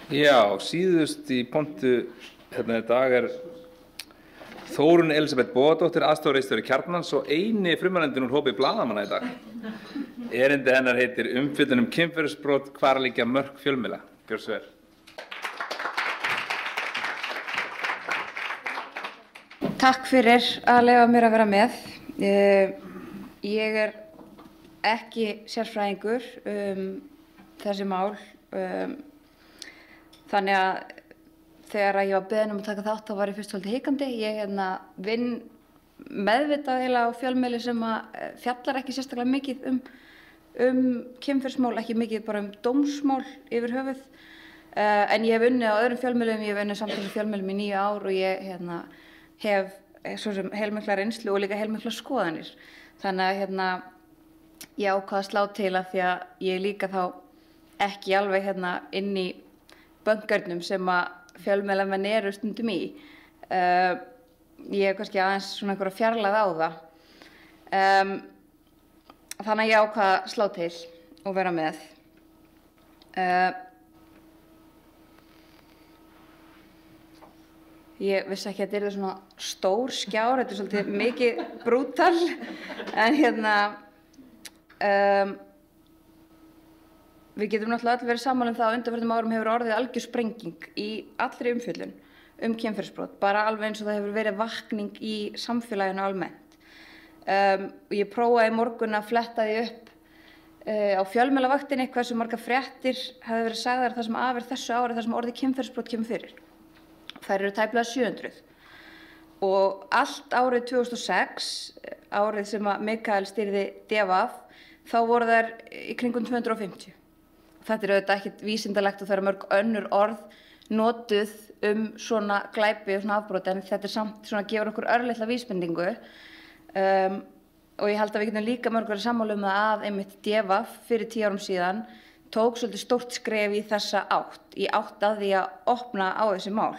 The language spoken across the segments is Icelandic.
Já, síðust í pontu hérna í dag Þórunn Elísabet Bogadóttir, aðstoðarritstjóri Kjarnans og eini frummælendinn úr hópi blaðamanna í dag. Erindi hennar heitir Umfjöllun kynferðisbrot, hvar liggja mörk fjölmiðla. Gjörðu svo vel. Takk fyrir að leyfa mér að vera með. Ég ekki sérfræðingur þessi mál. Þannig að þegar ég var beðin að taka þátt þá var ég fyrst svolítið hikandi. Ég vinn meðvitað eiginlega á fjölmiðli sem fjallar ekki sérstaklega mikið um kynferðismál, ekki mikið bara dómsmál yfir höfuð. En ég hef unnið á öðrum fjölmiðlum, ég hef unnið samfélagsfjölmiðlum í 9 ár og ég hef svo sem heilmikla reynslu og líka heilmikla skoðanir. Þannig að ég ákvað að slá til að því að ég líka þá ekki alveg inn í böngarnum sem fjölmiðlamenn eru stundum í. Ég hef kannski aðeins svona einhverja fjarlægð á það. Þannig að ég ákvað að slá til og vera með. Ég vissi ekki að þetta yrði svona stór skjár, þetta svolítið mikið brútal, en við getum náttúrulega öll verið sammála það að á undanförnum árum hefur orðið algjör sprenging í allri umfjöllun kynferðisbrot, bara alveg eins og það hefur verið vakning í samfélaginu almennt. Ég prófaði í morgun að fletta því upp á fjölmiðlavaktinni hversu margar fréttir hefði verið sagðar það sem af þessu ári þar sem orðið kynferðisbrot kemur fyrir. Þær eru tæplega 700. Og allt árið 2006, árið sem Mikael stýrði DFF, þá voru þær í kringum 250. Þetta auðvitað ekkert vísindalegt og það eru mörg önnur orð notuð svona glæpi og svona afbrot, en þetta samt svona gefur okkur örlitla vísbendingu. Og ég held að við getum líka mörg verið sammála það að einmitt DFF fyrir 10 árum síðan tók svolítið stórt skref í þessa átt, í átt að því að opna á þessi mál.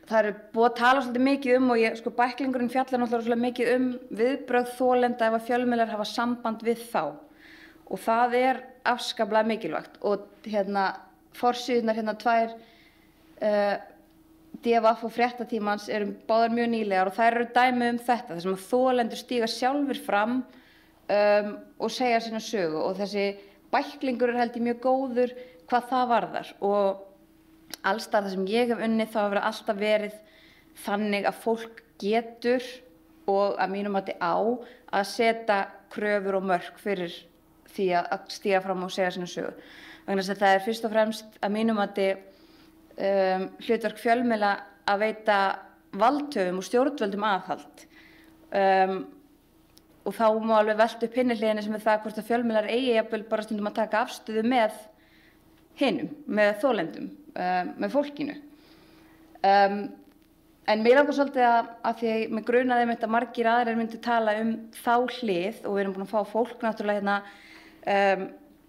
Það eru búið að tala svolítið mikið og bæklingurinn fjallar náttúrulega svolítið mikið viðbrögð þolenda ef að fjölmiðlar hafa samband við þá. Og það afskaplega mikilvægt. Og forsíðurnar tvær DFF og Fréttatímans eru báðar mjög nýlegar og þær eru dæmi þetta, þar sem að þolendur stíga sjálfur fram og segja sína sögu. Og þessi bæklingur held ég mjög góður hvað það varðar. Og alls staðar þar sem ég hef unnið þá hefur alltaf verið þannig að fólk getur og að mínum mati á að setja kröfur og mörk fyrir því að stíga fram og segja sína sögu. Vegna þess að það fyrst og fremst að mínum mati hlutverk fjölmiðla að veita valdhöfum og stjórnvöldum aðhald. Og þá má alveg velta upp hinni hliðinni sem það hvort að fjölmiðlar eigi jafnvel bara stundum að taka afstöðu með hinum, með þolendum, með fólkinu. En mér langar svolítið að því að mig grunaði að margir aðrir myndu tala þá hlið og við erum búin að fá fólk náttúrulega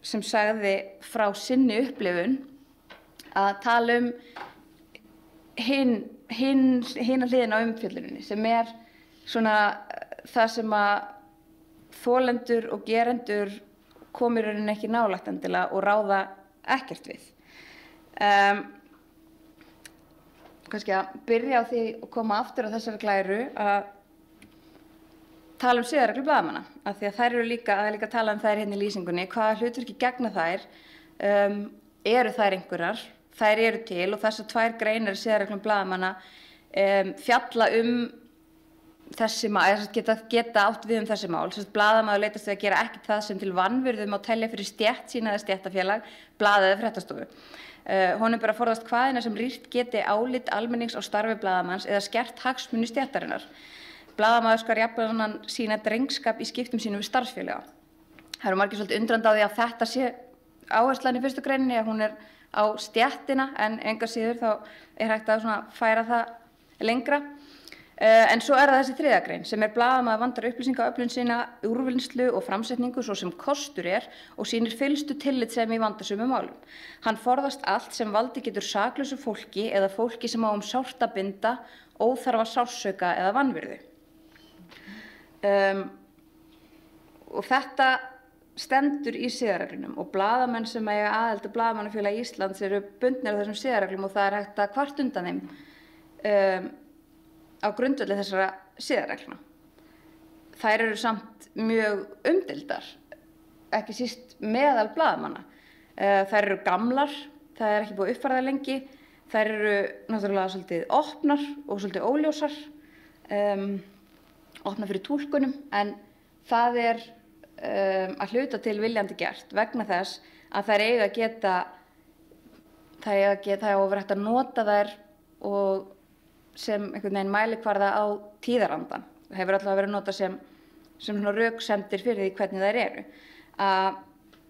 sem sagði frá sinni upplifun að tala hina hliðina á umfjölluninni sem svona það sem að þolendur og gerendur komi í rauninni ekki nálægt endilega og ráða ekkert við. Kannski að byrja á því og koma aftur á þessari glæru að tala siðareglur blaðamanna, af því að þær eru líka að tala þær hérna í lýsingunni, hvaða hlutverki gegna þær, eru þær einhverjar, þær eru til og þessar 2 greinar í siðareglum blaðamanna fjalla þessi mál, geta átt við þessi mál. Blaðamaður leitast við að gera ekki það sem til vanvirðu má telja fyrir stétt sína eða stéttarfélag, blað eða fréttastofu. Honum ber að forðast hvaðina sem rýrt geti álit almennings á starfi blaðamanns eða skert hagsmuni stéttarinnar. Blaðamaður skal jafnan sýna drengskap í skiptum sínum við starfsfélaga. Það eru margir svolítið undrandi á því að þetta sé áherslan í fyrstu greininni, að hún á stéttina, en engar síður þá hægt að færa það lengra. En svo það þessi 3. grein sem blaðamaður vandar upplýsingaöflun sína, úrvinnslu og framsetningu svo sem kostur og sýnir fyllstu tillitssemi í vandasömum málum. Hann forðast allt sem valdi getur saklausu fólki eða fólki sem á sárt að binda, óþarfa sársauka eða vanvirðu. Og þetta stendur í siðareglunum og blaðamenn sem eiga aðild að Blaðamannafélagi Íslands eru bundnir af þessum siðareglum og það er hægt að kvart undan þeim á grundvelli þessara siðareglna. Þær eru samt mjög umdeildar, ekki síst meðal blaðamanna. Þær eru gamlar, það er ekki búið að uppfæra það lengi, þær eru náttúrulega svolítið opnar og svolítið óljósar, opnar fyrir túlkunum, en það er að hluta til viljandi gert vegna þess að þær eiga að geta það á að vera hægt að nota þær og sem einhvern veginn mælikvarða á tíðarandan. Það hefur alltaf verið notað sem svona röksemdir fyrir því hvernig þær eru.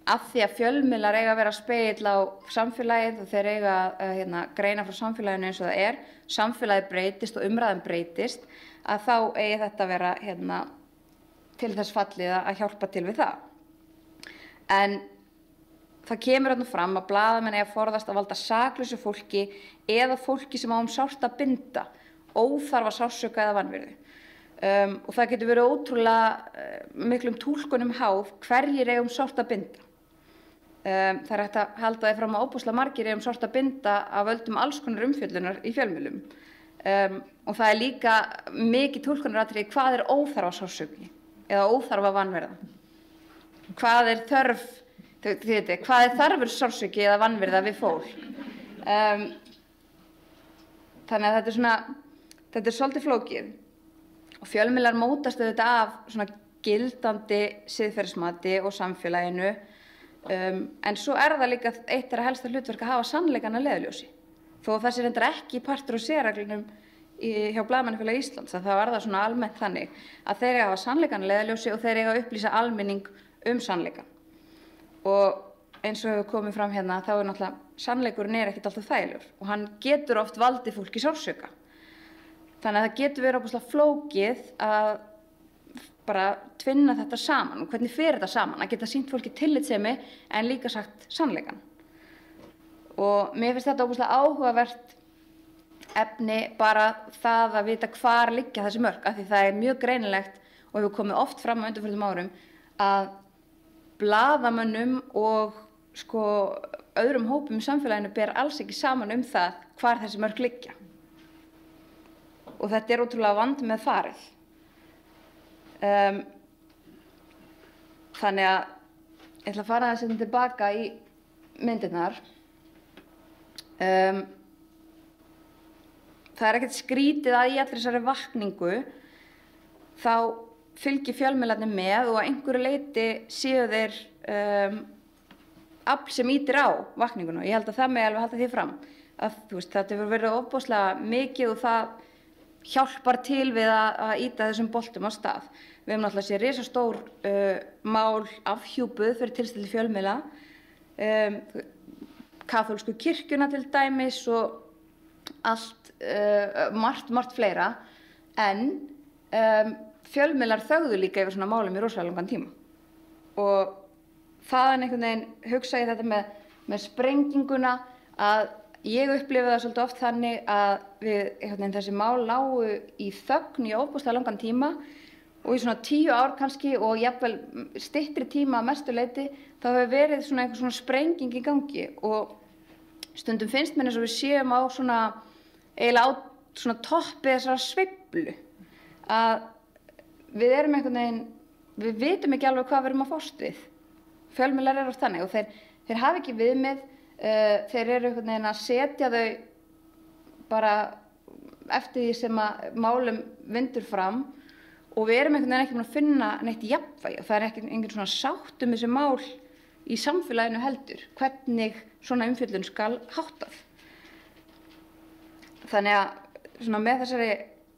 Af því að fjölmiðlar eiga að vera spegill á samfélagið og þeir eiga að greina frá samfélaginu eins og það er, samfélagið breytist og umræðan breytist, að þá eigi þetta að vera til þess fallið að hjálpa til við það. En það kemur þarna fram að blaðamenn eiga að forðast að valda saklausu fólki eða fólki sem á sárt að binda, óþarfa sársauka eða vanvirðu. Og það getur verið ótrúlega miklum túlkunum háð hverjir eiga sárt að binda. Það er hægt að halda því fram að óbúslega margir eiga sárt að binda af völdum alls konar umfjöllunar í fjölmiðlum. Og það er líka mikið túlkunaratriði hvað er óþarfa sársauki eða óþarfa vanvirða. Hvað er þörf, hvað er þarfur sársauki eða vanvirða við fólk. Þannig að þetta er svolítið flókið. Og fjölmiðlar mótast auðvitað af svona gildandi siðferðismati og samfélaginu, en svo er það líka eitt þeirra helsta hlutverk að hafa sannleikann að leiðarljósi. Þó það sé reyndar ekki partur á siðareglunum hjá Blaðamannafélagi Íslands, þá er það svona almennt þannig að þeir eiga að hafa sannleikann að leiðarljósi og þeir eiga að upplýsa almenning sannleikann. Og eins og hefur komið fram hérna, þá er náttúrulega sannleikurinn ekkert alltaf þægilegur og hann getur oft valdið fólki sársauka. Þannig að það getur verið óbúslega flókið að bara tvinna þetta saman og hvernig fer þetta saman, að geta sýnt fólki tillitssemi en líka sagt sannleikann. Og mér finnst þetta óbúslega áhugavert efni, bara það að vita hvar liggja þessi mörk, af því það er mjög greinilegt og hefur komið oft fram á undanförnum árum að blaðamönnum og öðrum hópum í samfélaginu ber alls ekki saman það hvar þessi mörk liggja. Og þetta er ótrúlega vandmeð farið. Þannig að ég ætla að fara að setja tilbaka í myndirnar. Það er ekkert skrítið að í allri þessari vakningu þá fylgir fjölmiðlarnir með og að einhverju leyti séu þeir afl sem ýtir á vakninguna. Ég held að það megi alveg halda því fram. Þetta hefur verið ofboðslega mikið og það hjálpar til við að ýta þessum boltum á stað. Við höfum náttúrulega séð risastór mál afhjúpuð fyrir tilstilli fjölmiðla, kaþólsku kirkjuna til dæmis og allt margt fleira, en fjölmiðlar þögðu líka yfir svona málum í rosalega langan tíma. Og þaðan einhvern veginn hugsa ég þetta með sprenginguna, að ég upplifi það svolítið oft þannig að þessi mál lágu í þögn í ofboðslega langan tíma og í svona 10 ár kannski og jafnvel styttri tíma að mestu leyti, þá hefur verið svona einhver svona sprenging í gangi og stundum finnst mér eins og við séum á svona eiginlega á svona toppi þessara sveiflu, að við erum einhvern veginn, við vitum ekki alveg hvað við erum að fást við. Fjölmiðlar eru oft þannig og þeir hafa ekki viðmið, þeir eru einhvern veginn að setja þau bara eftir því sem að málum vindur fram og við erum einhvern veginn ekki búin að finna neitt jafnvægi og það er einhvern svona sátt þessi mál í samfélaginu heldur, hvernig svona umfjöllun skal háttað. Þannig að svona með þessari,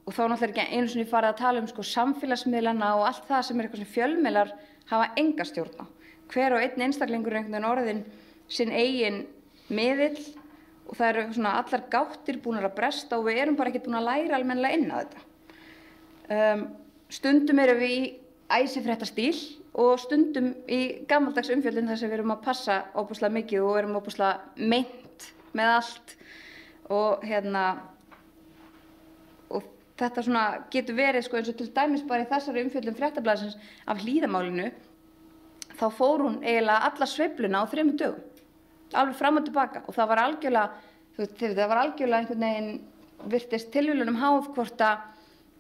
og þá náttúrulega ekki einu sinni farið að tala samfélagsmiðlana og allt það sem er eitthvað sem fjölmiðlar hafa enga stjórn á. Hver og einn einstaklingur er einhvern veginn orðinn sinn eigin miðill og það eru svona allar gáttir búnar að bresta og við erum bara ekki búin að læra almennilega inn á þetta. Stundum erum við í æsifréttastíl og stundum í gamaldags umfjöllun þar sem við erum að passa óbúslega mikið og erum óbúslega meint með allt og og þetta svona getur verið eins og til dæmis bara í þessari umfjöllun Fréttablaðsins af Hlíðamálinu, þá þá fór hún eiginlega alla sveifluna á 3 dögum, alveg fram og tilbaka, og það var algjörlega, það var algjörlega einhvern veginn virtist tilviljunum háð hvort að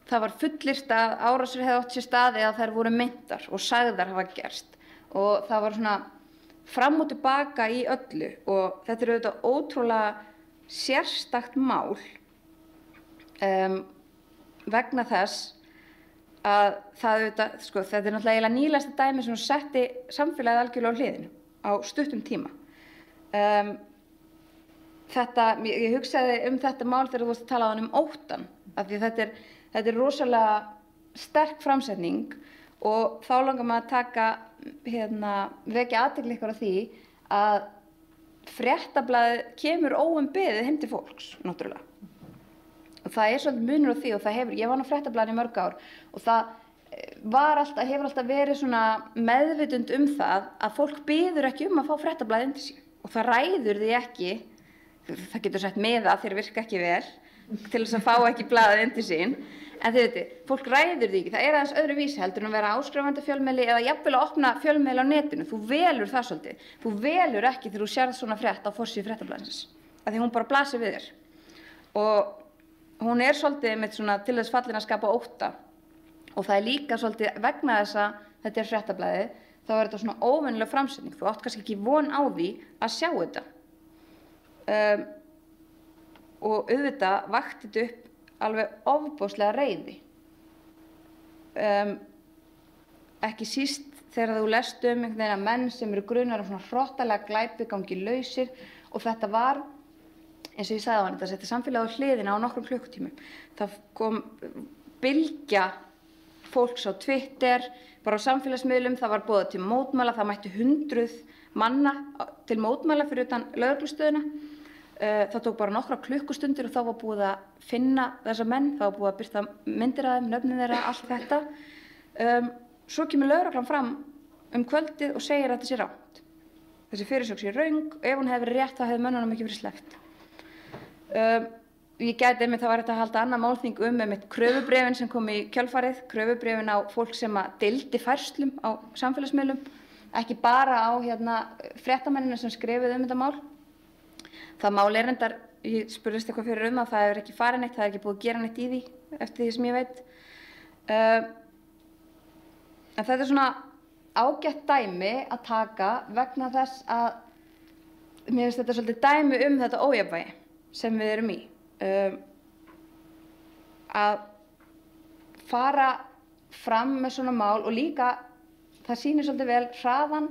það var fullyrt að árásir hefði átt sér stað eða þær voru meintar og sagðar hafa gerst, og það var svona fram og tilbaka í öllu, og þetta er auðvitað ótrúlega sérstakt mál vegna þess að það auðvitað, sko, þetta er náttúrulega eiginlega nýlegasta dæmi sem setti samfélagið algjörlega á hliðinu á stuttum tíma. Ég hugsaði þetta mál þegar þú varst að tala um óttann, af því þetta er rosalega sterk framsetning, og þá langar maður að taka, vekja athygli ykkur á því að fréttablaðið kemur óumbeðið heim til fólks, náttúrulega. Og það er svolítið munur á því, og ég var á fréttablaðinu í mörg ár, og það hefur alltaf verið svona meðvitund það að fólk biður ekki að fá fréttablaðið inn til sín, og það ræður því ekki, það getur sett miða þeir virka ekki vel, til þess að fá ekki blaðið inn til sín, en þið veitir, fólk ræður því ekki, það er aðeins öðruvísi heldur en að vera áskrifandi fjölmiðli eða jafnvel að opna fjölmiðli á netinu, þú velur það svolítið, þú velur ekki þegar þú sérð svona frétt á forsíðu fréttablaðsins, af því hún bara blasir við þér, og hún er svolítið með svona til þess fallin að skapa ótta, og það er líka svolítið vegna þess að þetta er fréttablaðið, þá er þetta svona óvenjuleg framsetning, þú átt kannski ekki von á því að sjá þetta, og auðvitað vakti þetta upp alveg ofboðslega reiði, ekki síst þegar þú lest einhvern veginn að menn sem eru grunaðir svona hrottalega glæpi gangi lausir, og þetta var, eins og ég sagði á hann, þetta setti samfélagið á hliðina á nokkrum klukkutímum. Það kom bylgja fólks á Twitter, bara á samfélagsmiðlum, það var boðað til mótmæla, það mættu 100 manna til mótmæla fyrir utan lögreglustöðina. Það tók bara nokkra klukkustundir og þá var búið að finna þessa menn, það var búið að birta myndir af þeim, nöfnin þeirra, allt þetta. Svo kemur lögreglan fram kvöldið og segir að þetta sé rangt. Þessi fyrirsögn sé röng, ef hún hefði verið rétt þá hefði mönnunum ekki verið sleppt. Ég gæti það var hægt að halda annað málþing einmitt kröfubréfin sem kom í kjölfarið, kröfubréfin á fólk sem að deildi færslum á samfélagsmiðlum, ekki bara á fréttamennina sem skrifuðu þetta mál. Það mál er reyndar, ég spurðist eitthvað fyrir að það hefur ekki farið neitt, það er ekki búið að gera neitt í því eftir því sem ég veit. En þetta er svona ágætt dæmi að taka vegna þess að mér finnst þetta svolítið dæmi þetta ójafnvægi sem við erum í. Að fara fram með svona mál, og líka það sýnir svolítið vel hraðan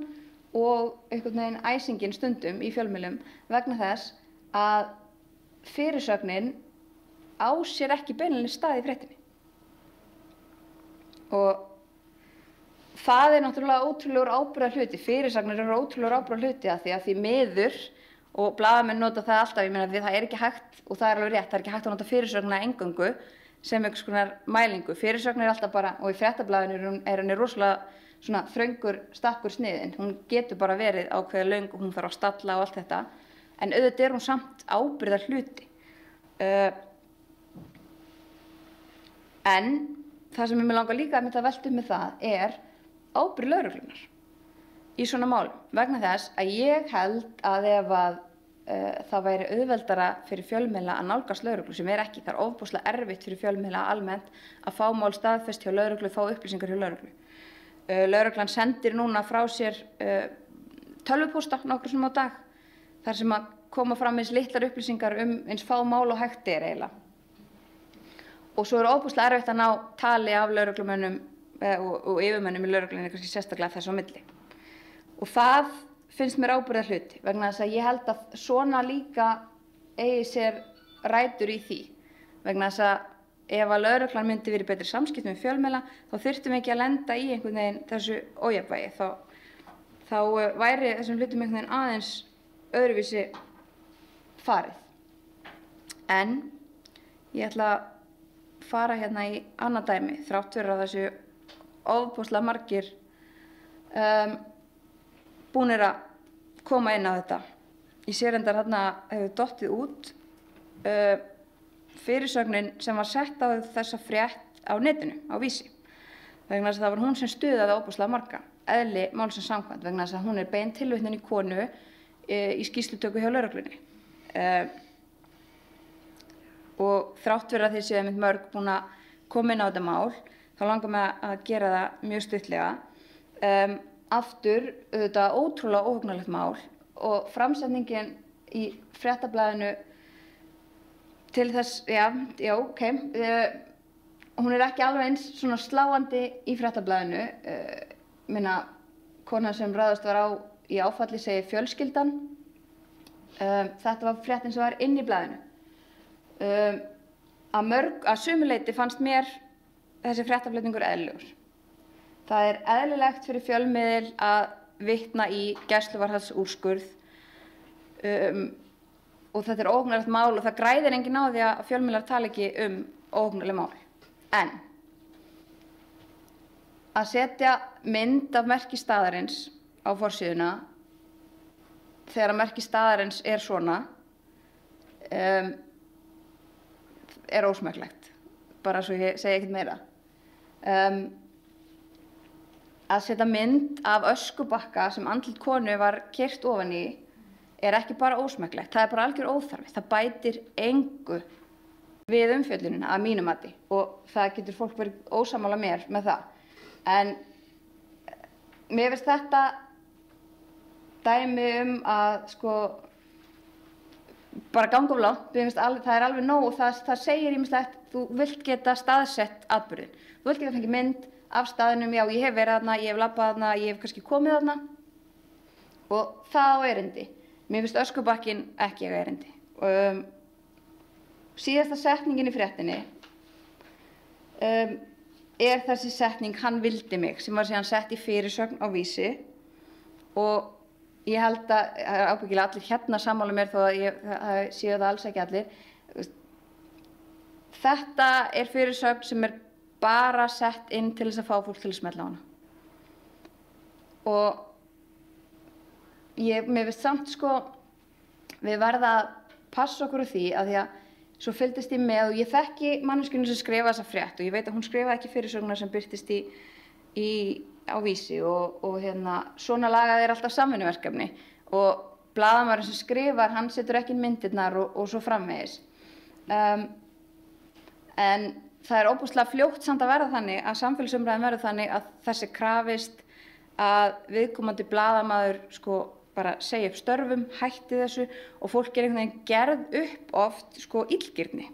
og einhvern veginn æsingin stundum í fjölmiðlum vegna þess að fyrirsögnin á sér ekki beinlínis stað í fréttinni. Og það er náttúrulega ótrúlegur ábyrgðarhluti, fyrirsagnir eru ótrúlegur ábyrgðarhluti af því að því miður, og blaðamenn nota það alltaf, ég meina að það er ekki hægt, og það er alveg rétt, það er ekki hægt að nota fyrirsögnina eingöngu sem einhvers konar mælingu. Fyrirsögnin er alltaf bara, og í fréttablaðinu er henni rosalega svona þröngur, stakkur sniðin, hún getur bara verið ákveðið löng og hún þarf að stalla og allt þetta, en auðvitað er hún samt ábyrgðarhluti. En það sem ég mig langar líka að velta upp með það er ábyrgð lögreglunnar í svona málum, vegna þess að ég held að ef að það væri auðveldara fyrir fjölmiðla að nálgast lögreglu, sem er ekki, það er ofboðslega erfitt fyrir fjölmiðla almennt að fá mál staðfest hjá lögreglu, fá upplýsingar hjá lögreglu. Lögreglan sendir núna frá sér tölvupósta nokkrum sinnum á dag, þar sem að koma fram eins litlar upplýsingar eins fá mál og hægt er eiginlega. Og svo er ofboðslega erfitt að ná tali af lögreglumönnum og yfirmönnum í lögreglunni, kannski sérstaklega þess á milli. Og það finnst mér ábyrgðarhluti, vegna þess að ég held að svona líka eigi sér rætur í því, vegna þess að ef að lögreglan myndi verið betri samskiptum við fjölmiðla, þá þurftum við ekki að lenda í einhvern veginn þessu ójafnvægi, þá væri þessum hlutum einhvern veginn aðeins öðruvísi farið. En ég ætla að fara í annað dæmi, þrátt fyrir að þessu ofboðslega margir búnir að koma inn á þetta. Ég sé reyndar þarna hefur dottið út fyrirsögnin sem var sett á þessa frétt á netinu, á Vísi. Vegna þess að það var hún sem stuðaði ofboðslega marga. eðli málsins samkvæmt vegna þess að hún bein tilvitnun í konu í skýrslutöku hjá lögreglunni. Og þrátt fyrir að þið séu einmitt mörg búin að koma inn á þetta mál, þá langar mig að gera það mjög stuttlega. Aftur, auðvitað ótrúlega óhugnanlegt mál og framsetningin í Fréttablaðinu til þess, ok, hún ekki alveg eins svona sláandi í Fréttablaðinu. Konan sem ráðist var á í áfalli segir fjölskyldan. Þetta var fréttin sem var inn í blaðinu. Að sumu leyti fannst mér þessi fréttaflutningur eðlilegur. Það eðlilegt fyrir fjölmiðil að vitna í gæsluvarðhaldsúrskurð og þetta óhugnanlegt mál og það græðir enginn á því að fjölmiðlar tala ekki óhugnanleg mál. En að setja mynd af merki staðarins á forsíðuna þegar merki staðarins svona ósmekklegt, bara svo ég segi ekkert meira. Að setja mynd af öskubakka sem andlit konu var keyrt ofan í ekki bara ósmekklegt, það bara algjör óþarfi. Það bætir engu við umfjöllunina að mínu mati og það getur fólk verið ósammála mér með það. En mér finnst þetta dæmi að bara ganga of langt. Það alveg nóg og það segir ýmislegt. Þú vilt geta staðsett atburðinn. Þú vilt geta fengið mynd af staðinum, já, ég hef verið þarna, ég hef labbað þarna, ég hef kannski komið þarna og það á erindi. Mér finnst öskubakkinn ekki eiga erindi. Síðasta setningin í fréttinni þessi setning, hann vildi mig, sem var síðan sett í fyrirsögn á Vísi og ég held að ábyggilega allir hérna sammála mér þó að séu það alls ekki allir. Þetta fyrirsögn sem bara sett inn til þess að fá fólk til að smella á hana. Og mér finnst samt við verða að passa okkur á því að svo fylgdist ég með og ég þekki manneskjuna sem skrifaði þessa frétt og ég veit að hún skrifaði ekki fyrirsöguna sem birtist á Vísi og svona lagað alltaf samvinnuverkefni og blaðamaðurinn sem skrifar, hann setur ekki inn myndirnar og svo framvegis. En það óbúslega fljótt samt að verða þannig að samfélagsumræðan verður þannig að þessi krafist að viðkomandi blaðamaður bara segja upp störfum, hætti þessu og fólk einhvern veginn gerð upp oft illgirni.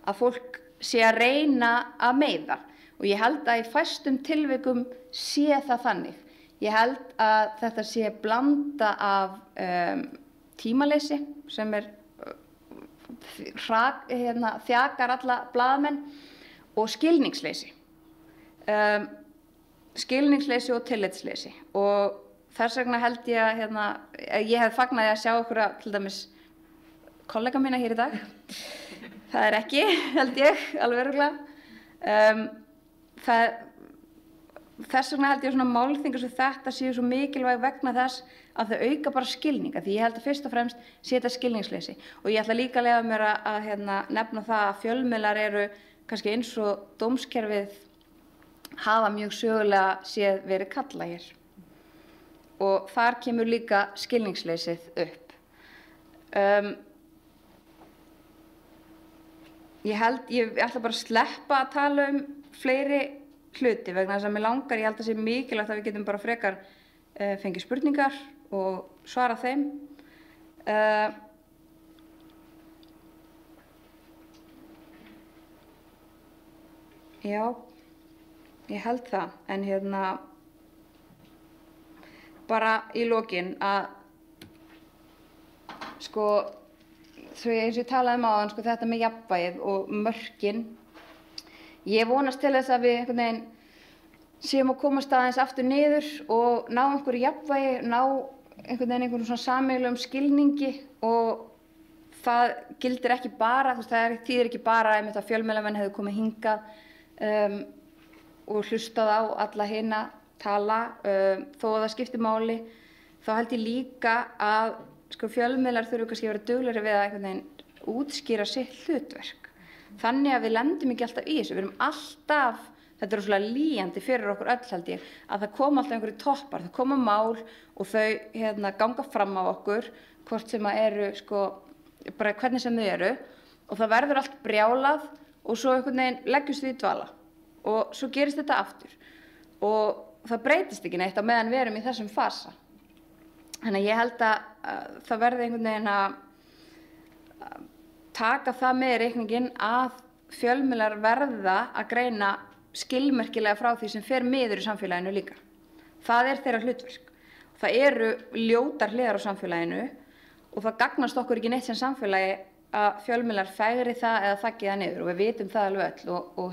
Að fólk sé að reyna að meiða og ég held að í fæstum tilvikum sé það þannig. Ég held að þetta sé blanda af tímaleysi sem þjakar alla blaðamenn og skilningsleysi. Skilningsleysi og tillitsleysi og þess vegna held ég að ég hef fagnaði að sjá okkur til dæmis kollega mína hér í dag. Það ekki, held ég, alveg örugglega. Þess vegna held ég svona málþingar sem þetta séu svo mikilvæg vegna þess að þau auka bara skilninga, því ég held að fyrst og fremst sé þetta skilningsleysi. Og ég ætla líka að leyfa mér að nefna það að fjölmiðlar kannski eins og dómskerfið hafa mjög sögulega séð verið kallað hér. Og þar kemur líka skilningsleysið upp. Ég ætla bara að sleppa að tala fleiri hluti vegna þess að mig langar, ég held að sé mikilvægt að við getum bara frekar fengið spurningar og svara þeim. Já, ég held það, en bara í lokin að svo eins og ég talaði áðan þetta með jafnvægið og mörkin. Ég vonast til þess að við einhvern veginn séum að komast aðeins aftur niður og ná einhverju jafnvægi, ná einhverjum svona sameiginlegum skilningi og það gildir ekki bara, það þýðir ekki bara að fjölmiðlamenn hefðu komið hingað og hlustað á alla hina tala, þó að það skipti máli, þá held ég líka að fjölmiðlar þurfa kannski að vera duglegri við að einhvern veginn útskýra sitt hlutverk. Þannig að við lendum ekki alltaf í þessu, við erum alltaf þetta er svolítið lýjandi fyrir okkur öll held ég, að það koma alltaf einhverju toppar, það koma mál og þau ganga fram á okkur, hvort sem að eru sko, bara hvernig sem þau eru og það verður allt brjálað og svo einhvern veginn leggjumst við í dvala og svo gerist þetta aftur og það breytist ekki neitt á meðan við erum í þessum fasa. Þannig að ég held að það verði einhvern veginn að taka það með í reikninginn að fjölmiðlar verða að greina skilmerkilega frá því sem fer miður í samfélaginu líka. Það er þeirra hlutverk. Það eru ljótar hliðar á samfélaginu og það gagnast okkur ekki neitt sem samfélagi að fjölmiðlar fegri það eða þaggi það niður og við vitum það alveg öll og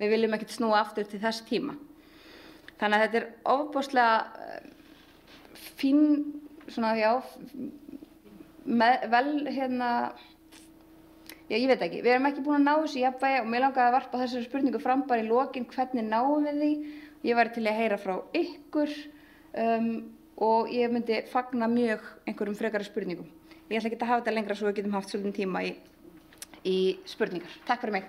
við viljum ekkert snúa aftur til þess tíma. Þannig að þetta er ofboðslega fín, svona, já, ég veit ekki, við erum ekki búin að ná þessu jafnvægi og mér langaði að varpa þessari spurningu fram bara í lokin, hvernig náum við því? Ég væri til að heyra frá ykkur og ég myndi fagna mjög einhverjum frekari spurningum. Ég ætla ekki að hafa þetta lengra svo við getum haft svolítinn tíma í spurningar. Takk fyrir mig.